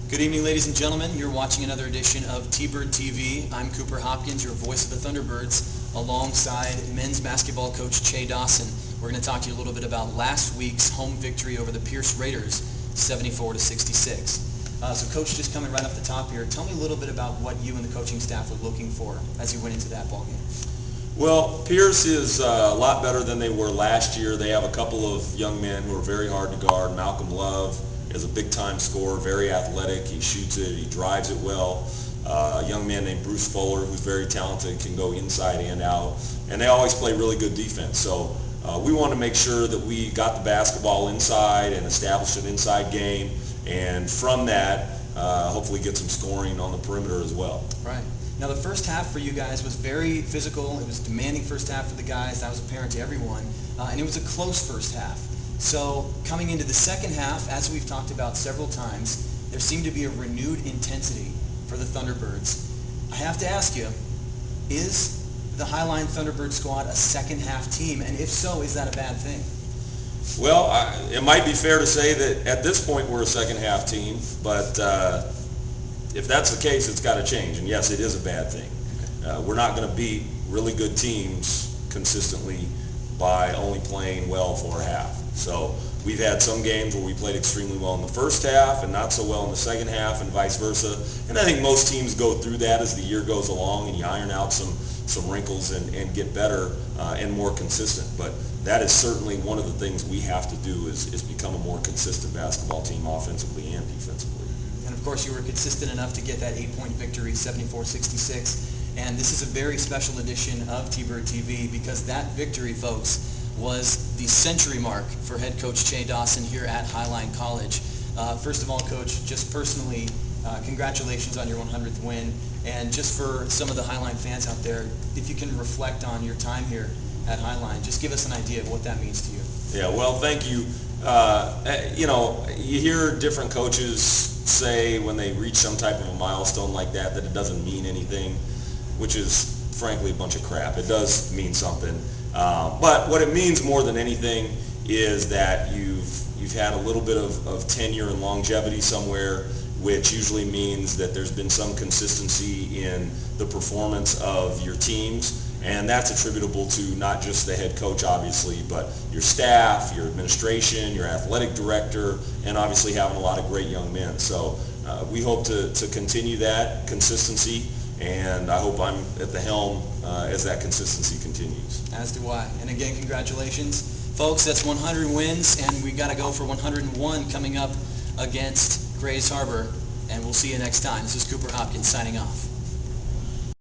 Good evening, ladies and gentlemen. You're watching another edition of TBIRD TV. I'm Cooper Hopkins, your voice of the Thunderbirds, alongside men's basketball coach Che Dawson. We're going to talk to you a little bit about last week's home victory over the Pierce Raiders, 74-66. So Coach, just coming right off the top here, tell me a little bit about what you and the coaching staff were looking for as you went into that ball game. Well, Pierce is a lot better than they were last year. They have a couple of young men who are very hard to guard. Malcolm Love is a big-time scorer, very athletic. He shoots it, he drives it well. A young man named Bruce Fuller, who's very talented, can go inside and out. And they always play really good defense. So we want to make sure that we got the basketball inside and established an inside game. And from that, hopefully get some scoring on the perimeter as well. Right. Now the first half for you guys was very physical. It was a demanding first half for the guys. That was apparent to everyone. And it was a close first half. So coming into the second half, as we've talked about several times, there seemed to be a renewed intensity for the Thunderbirds. I have to ask you, is the Highline Thunderbird squad a second half team? And if so, is that a bad thing? Well, it might be fair to say that at this point we're a second half team, but if that's the case, it's got to change. And yes, it is a bad thing. We're not going to beat really good teams consistently by only playing well for a half. So we've had some games where we played extremely well in the first half and not so well in the second half, and vice versa. And I think most teams go through that as the year goes along, and you iron out some wrinkles and get better and more consistent. But that is certainly one of the things we have to do is become a more consistent basketball team offensively and defensively. And of course you were consistent enough to get that 8-point victory, 74-66. And this is a very special edition of TBIRD TV because that victory, folks, was the century mark for head coach Che Dawson here at Highline College. First of all, Coach, just personally, congratulations on your 100th win. And just for some of the Highline fans out there, if you can reflect on your time here at Highline, just give us an idea of what that means to you. Yeah, well, thank you. You know, you hear different coaches say when they reach some type of a milestone like that it doesn't mean anything, which is frankly a bunch of crap. It does mean something. But what it means more than anything is that you've had a little bit of tenure and longevity somewhere, which usually means that there's been some consistency in the performance of your teams. And that's attributable to not just the head coach, obviously, but your staff, your administration, your athletic director, and obviously having a lot of great young men. So we hope to continue that consistency, and I hope I'm at the helm as that consistency continues. As do I. And again, congratulations. Folks, that's 100 wins, and we got to go for 101 coming up against Grays Harbor, and we'll see you next time. This is Cooper Hopkins signing off.